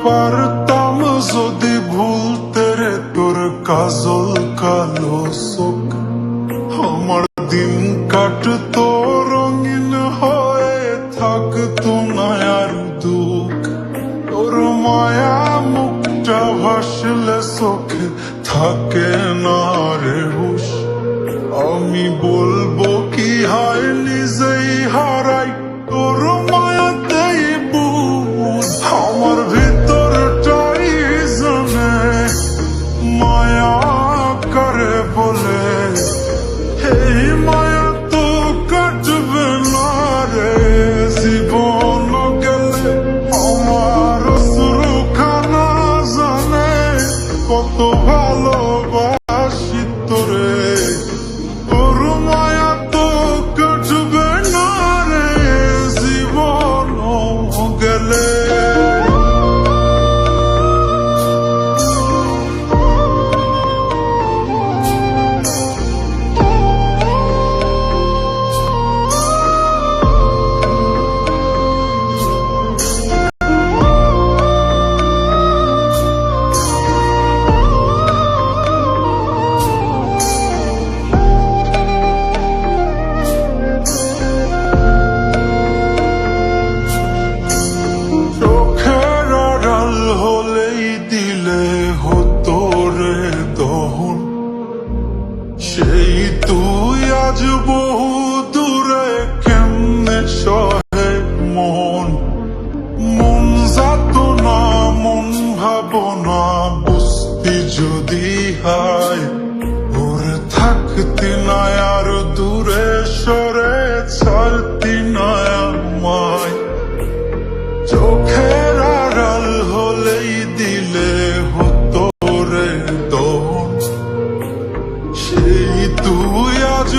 পারতাম যদি ভুলতে রে তোর কাজল কালো চোখ, আমার দিন কাটতো রঙিন হয়ে, থাকতো না আর দুঃখ। তোর মায়া মুখটা ভাসলে চোখে থাকে না রে হুশ, আমি বলবো কি হায় নিজেই হারাই তোর মায়াতেই বুঝ। আমার ভিতরটাই জানে মায়া করে বলে, এই মায়া তো কাটবে না রে জীবন গেলে। আমার সুরখানা জানে কত ভালোবাসি তোরে, তোর মায়া তো কাটবে না রে জীবন গেলে। হলেই দিলে হতো রে দহন, সেই তুই আজ বহু দূরে কেমনে সহে মন। মন যাত না মন ভাবনা বুঝতি যদি হায়, ওরে থাকতি না আর দূরে সরে ছাড়তি না আমায়। চোখের আড়াল হলেই দিলে হতো রে দহন, সেই তুই আজ